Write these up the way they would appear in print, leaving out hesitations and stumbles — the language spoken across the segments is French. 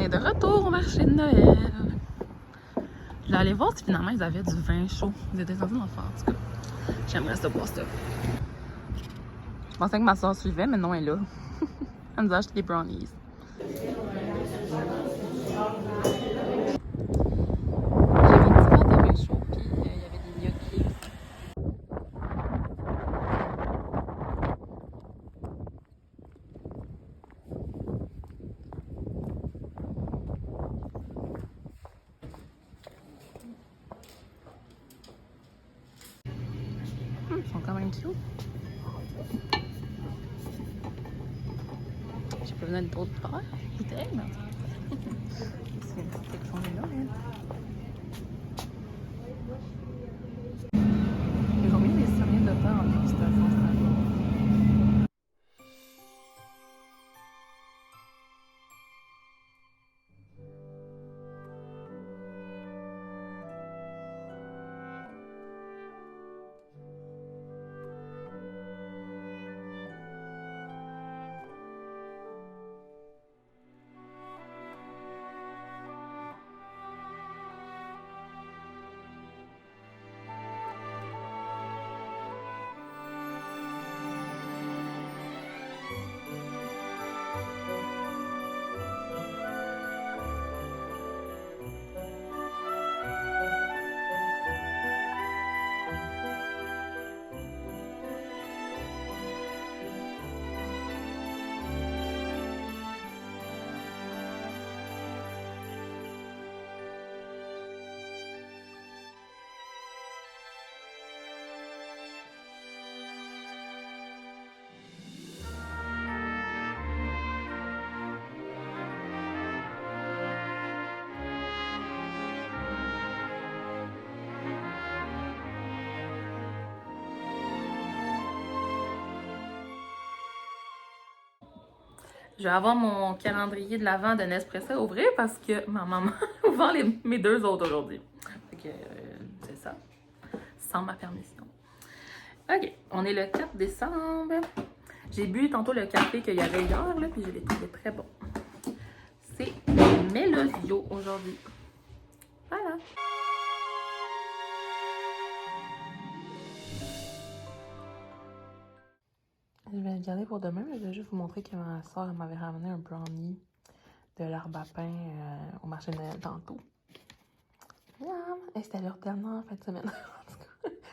est de retour au marché de Noël. Je vais aller voir si finalement ils avaient du vin chaud. Ils étaient censés m'en faire, en tout cas. J'aimerais ça boire ça. Je pensais que ma soeur suivait, mais non, elle est là. Elle nous a acheté des brownies. J'avais une petite de vin chaud, puis il y avait des gnocchis. Ils sont quand même cute. J'ai pas besoin d'autres bouteilles, mais c'est une petite section de Noël. Ils ont mis des sirènes de terre en dégustation cette année. Je vais avoir mon calendrier de l'Avent de Nespresso à ouvrir parce que ma maman a ouvert mes deux autres aujourd'hui. Fait que c'est ça. Sans ma permission. OK, on est le 4 décembre. J'ai bu tantôt le café qu'il y avait hier, là, puis je l'ai trouvé très bon. C'est Mélosio aujourd'hui. Voilà. Je vais le garder pour demain, mais je vais juste vous montrer que ma soeur m'avait ramené un brownie de l'arbre à pain au marché de Noël tantôt. Miam! Et c'était leur dernière fin de semaine. En tout cas,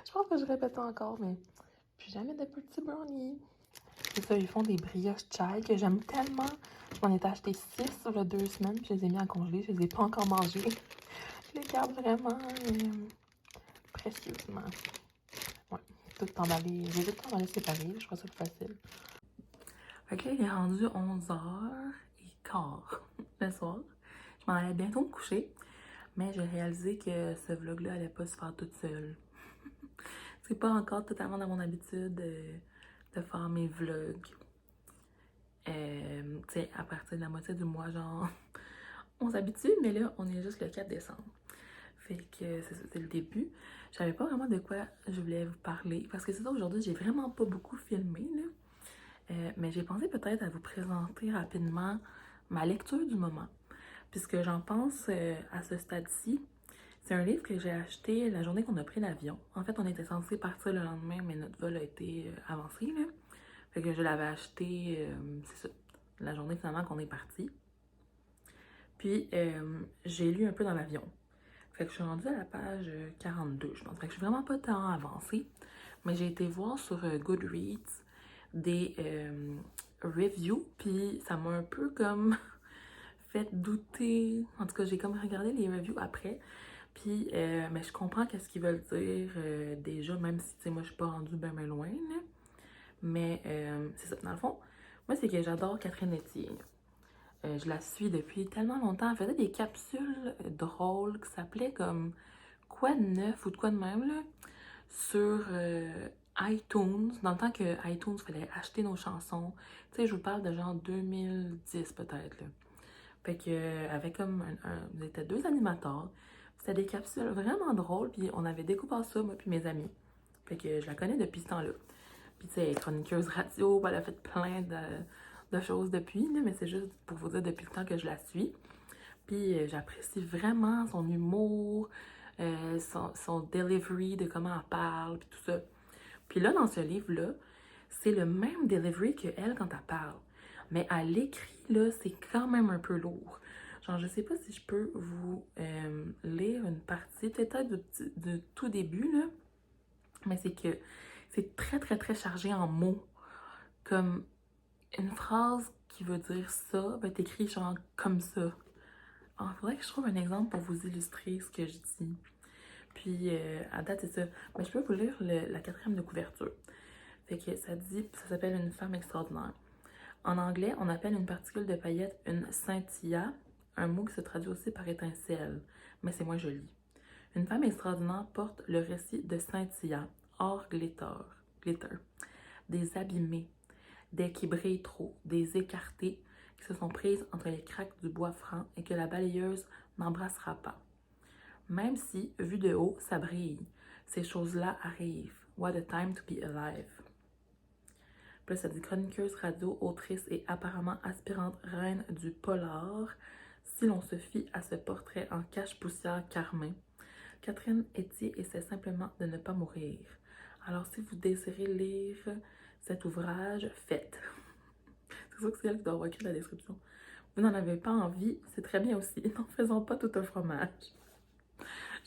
je pense que je répète encore, mais plus jamais de petits brownies. C'est ça, ils font des brioches chai que j'aime tellement. Je m'en étais acheté 6 sur les 2 semaines, puis je les ai mis en congelé. Je les ai pas encore mangés. Je les garde vraiment précieusement. Ouais, tout emballé. J'ai tout emballé séparé, je trouve ça plus facile. Fait que là, il est rendu 11h15 le soir. Je m'en allais bientôt me coucher, mais j'ai réalisé que ce vlog-là allait pas se faire toute seule. C'est pas encore totalement dans mon habitude de faire mes vlogs. Tu sais, à partir de la moitié du mois, genre, on s'habitue, mais là, on est juste le 4 décembre. Fait que c'est le début. Je savais pas vraiment de quoi je voulais vous parler, parce que c'est ça, aujourd'hui, j'ai vraiment pas beaucoup filmé, là. Mais j'ai pensé peut-être à vous présenter rapidement ma lecture du moment. Puisque j'en pense à ce stade-ci. C'est un livre que j'ai acheté la journée qu'on a pris l'avion. En fait, on était censé partir le lendemain, mais notre vol a été avancé, là. Fait que je l'avais acheté, c'est ça, la journée finalement qu'on est parti. Puis, j'ai lu un peu dans l'avion. Fait que je suis rendue à la page 42, je pense. Fait que je suis vraiment pas tant avancée. Mais j'ai été voir sur Goodreads des reviews, puis ça m'a un peu comme fait douter. En tout cas, j'ai comme regardé les reviews après. Puis, mais je comprends qu'est-ce qu'ils veulent dire déjà, même si, tu sais, moi, je suis pas rendue bien loin, là. Mais c'est ça, dans le fond, moi, c'est que j'adore Catherine Etier. Je la suis depuis tellement longtemps. Elle faisait des capsules drôles qui s'appelaient comme Quoi de neuf ou de quoi de même, là, sur iTunes. Dans le temps que iTunes, il fallait acheter nos chansons. Tu sais, je vous parle de genre 2010 peut-être, là. Fait que, avec comme vous étiez 2 animateurs. C'était des capsules vraiment drôles, puis on avait découvert ça, moi puis mes amis. Fait que je la connais depuis ce temps-là. Puis tu sais, elle est chroniqueuse radio, elle a fait plein de choses depuis, là, mais c'est juste pour vous dire depuis le temps que je la suis. Puis j'apprécie vraiment son humour, son delivery de comment elle parle, puis tout ça. Puis là, dans ce livre-là, c'est le même delivery que elle quand elle parle. Mais à l'écrit, là, c'est quand même un peu lourd. Genre, je sais pas si je peux vous lire une partie, peut-être du tout début, là. Mais c'est que c'est très, très, très chargé en mots. Comme une phrase qui veut dire ça va être écrite genre comme ça. Il faudrait que je trouve un exemple pour vous illustrer ce que je dis. Puis, à date, c'est ça. Mais je peux vous lire la quatrième de couverture. Fait que ça dit, ça s'appelle une femme extraordinaire. En anglais, on appelle une particule de paillette une scintilla, un mot qui se traduit aussi par étincelle, mais c'est moins joli. Une femme extraordinaire porte le récit de scintilla, hors glitter, des abîmés, des qui brillent trop, des écartées qui se sont prises entre les craques du bois franc et que la balayeuse n'embrassera pas. Même si, vu de haut, ça brille, ces choses-là arrivent. What a time to be alive. Puis là, ça dit chroniqueuse radio, autrice et apparemment aspirante reine du polar. Si l'on se fie à ce portrait en cache-poussière carmin, Catherine Etier essaie simplement de ne pas mourir. Alors, si vous désirez lire cet ouvrage, faites. C'est sûr que c'est elle qui doit avoir écrit la description. Vous n'en avez pas envie, c'est très bien aussi. N'en faisons pas tout un fromage.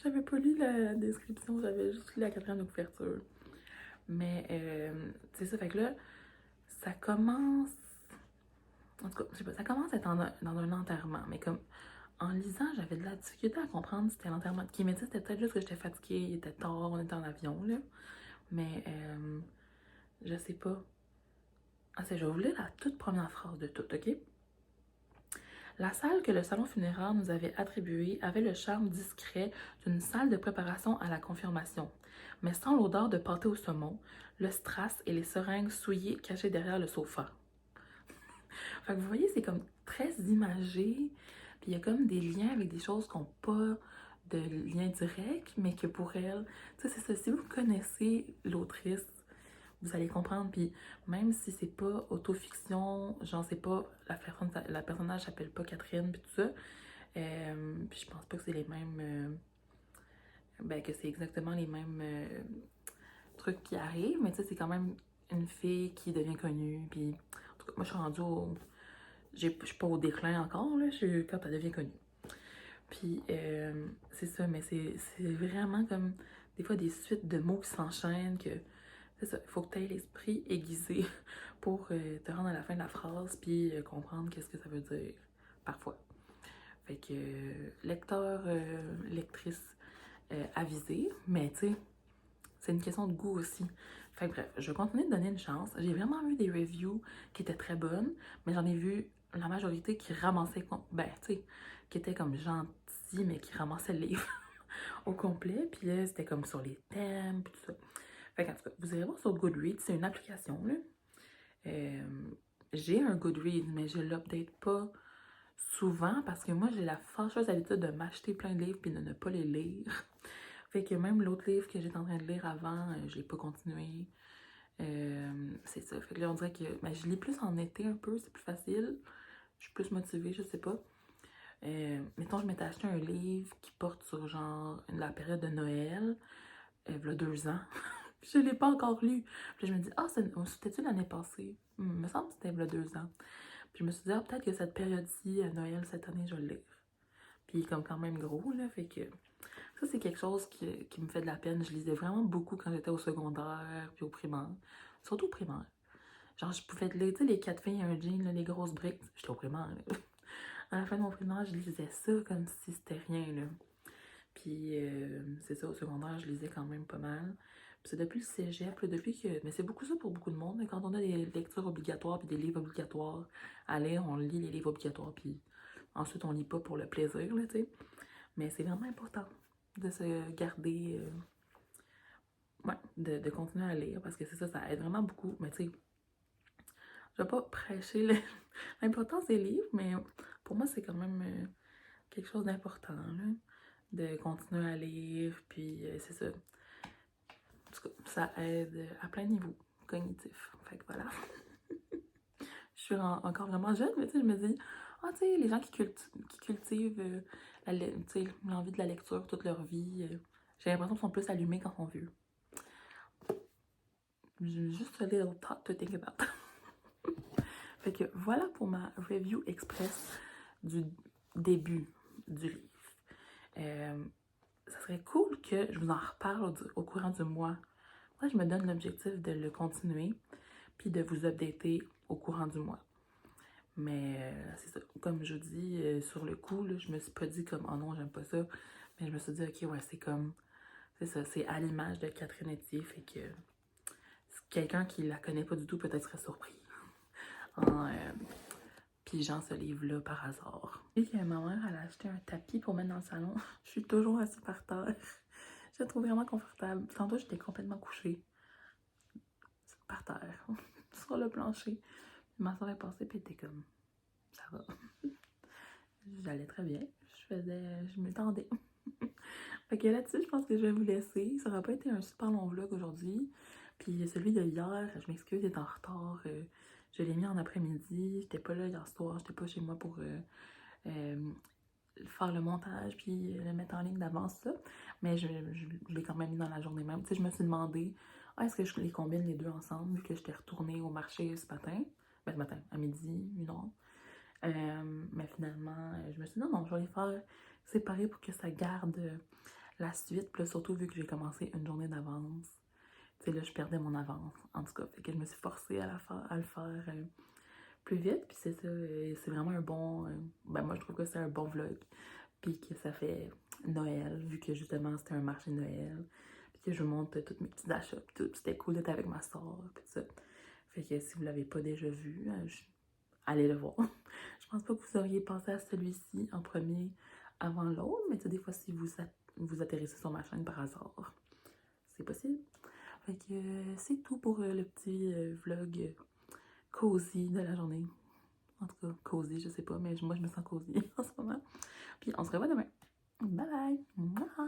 J'avais pas lu la description, j'avais juste lu la quatrième de couverture. Mais c'est ça, fait que là, ça commence. En tout cas, je sais pas, ça commence à être dans un enterrement, mais comme en lisant, j'avais de la difficulté à comprendre si c'était l'enterrement de qui. Mais tu sais, c'était peut-être juste que j'étais fatiguée, il était tard, on était en avion, là. Mais je sais pas. Ah, je vais vous lire la toute première phrase de tout, ok? La salle que le salon funéraire nous avait attribuée avait le charme discret d'une salle de préparation à la confirmation, mais sans l'odeur de pâté au saumon, le strass et les seringues souillées cachées derrière le sofa. Fait que vous voyez, c'est comme très imagé, puis il y a comme des liens avec des choses qui n'ont pas de lien direct, mais que pour elle, tu sais, c'est ça, si vous connaissez l'autrice, vous allez comprendre, puis même si c'est pas autofiction, genre c'est pas, la personnage s'appelle pas Catherine, puis tout ça, puis je pense pas que c'est les mêmes, ben que c'est exactement les mêmes trucs qui arrivent, mais tu sais, c'est quand même une fille qui devient connue, puis en tout cas, moi je suis rendue au... Je suis pas au déclin encore, là, quand elle devient connue. Puis, c'est ça, mais c'est vraiment comme des fois des suites de mots qui s'enchaînent, que c'est ça, il faut que tu aies l'esprit aiguisé pour te rendre à la fin de la phrase, puis comprendre qu'est-ce que ça veut dire, parfois. Fait que, lecteur, lectrice avisée, mais tu sais, c'est une question de goût aussi. Fait que bref, je vais continuer de donner une chance. J'ai vraiment vu des reviews qui étaient très bonnes, mais j'en ai vu la majorité qui ramassaient, ben, tu sais, qui étaient comme gentils, mais qui ramassaient le livre au complet. Puis là, c'était comme sur les thèmes, puis tout ça. Fait qu'en tout cas, vous irez voir sur Goodreads, c'est une application, là. J'ai un Goodreads, mais je l'update pas souvent parce que moi, j'ai la fâcheuse habitude de m'acheter plein de livres puis de ne pas les lire. Fait que même l'autre livre que j'étais en train de lire avant, je l'ai pas continué. C'est ça. Fait que là, on dirait que ben, je lis plus en été un peu, c'est plus facile. Je suis plus motivée, je sais pas. Mettons, je m'étais acheté un livre qui porte sur genre la période de Noël, il y a 2 ans. Je l'ai pas encore lu. Puis je me dis, ah, c'était-tu l'année passée? Il me semble que c'était il y a 2 ans. Puis je me suis dit, ah, peut-être que cette période-ci, à Noël, cette année, je vais le lire. Puis comme quand même gros, là, fait que ça, c'est quelque chose qui me fait de la peine. Je lisais vraiment beaucoup quand j'étais au secondaire, puis au primaire. Surtout au primaire. Genre, je pouvais lire, tu sais, les 4 filles et un jean, là, les grosses briques. J'étais au primaire, là. À la fin de mon primaire, je lisais ça comme si c'était rien, là. Puis, c'est ça, au secondaire, je lisais quand même pas mal. Puis c'est depuis le cégep, là, depuis que... Mais c'est beaucoup ça pour beaucoup de monde, là, quand on a des lectures obligatoires puis des livres obligatoires à lire, on lit les livres obligatoires, puis ensuite, on lit pas pour le plaisir, là, tu sais. Mais c'est vraiment important de se garder... ouais, de continuer à lire, parce que c'est ça, ça aide vraiment beaucoup. Mais tu sais, je vais pas prêcher l'importance des livres, mais pour moi, c'est quand même quelque chose d'important, là, de continuer à lire, puis c'est ça. En tout cas, ça aide à plein de niveaux cognitifs. Fait que voilà. Je suis encore vraiment jeune, mais tu sais, je me dis, ah, tu sais, les gens qui cultivent l'envie de la lecture toute leur vie. J'ai l'impression qu'ils sont plus allumés quand ils sont vieux. Juste a little thought to think about. Fait que voilà pour ma review express du début du livre. Ça serait cool que je vous en reparle au courant du mois. Moi, je me donne l'objectif de le continuer, puis de vous updater au courant du mois. Mais c'est ça, comme je dis, sur le coup, là, je me suis pas dit comme « Oh non, j'aime pas ça », mais je me suis dit « Ok, ouais, c'est comme, c'est ça, c'est à l'image de Catherine Etier, fait que quelqu'un qui la connaît pas du tout peut-être serait surpris en pigeant ce livre-là par hasard. » Et que ma mère, elle a acheté un tapis pour mettre dans le salon. Je suis toujours assise par terre. Je le trouve vraiment confortable. Tantôt, j'étais complètement couchée par terre, sur le plancher. Ma soeur est passée, puis elle était comme, ça va. J'allais très bien. Je m'étendais. Fait que là-dessus, je pense que je vais vous laisser. Ça n'aura pas été un super long vlog aujourd'hui. Puis celui de hier, je m'excuse d'être en retard. Je l'ai mis en après-midi. J'étais pas là hier soir. J'étais pas chez moi pour faire le montage puis le mettre en ligne d'avance, ça. Mais je l'ai quand même mis dans la journée même. Tu sais, je me suis demandé, est-ce que je les combine les deux ensemble, vu que j'étais retournée au marché ce matin. Ben, ce matin, à midi, 1h. Mais finalement, je me suis dit non, je vais les faire séparer pour que ça garde la suite. Puis là, surtout vu que j'ai commencé une journée d'avance. Tu sais, là, je perdais mon avance, en tout cas. Fait que je me suis forcée à le faire plus vite. Puis c'est ça, c'est vraiment un bon... ben moi, je trouve que c'est un bon vlog. Puis que ça fait Noël, vu que justement, c'était un marché de Noël. Puis que je vous montre tous mes petits achats. Puis tout. Puis c'était cool d'être avec ma soeur, puis tout ça. Fait que si vous l'avez pas déjà vu, allez le voir. Je pense pas que vous auriez pensé à celui-ci en premier avant l'autre, mais tu sais, des fois, si vous atterrissez sur ma chaîne par hasard, c'est possible. Fait que c'est tout pour le petit vlog cozy de la journée. En tout cas, cozy, je sais pas, mais moi, je me sens cozy en ce moment. Puis on se revoit demain. Bye bye! Mouah!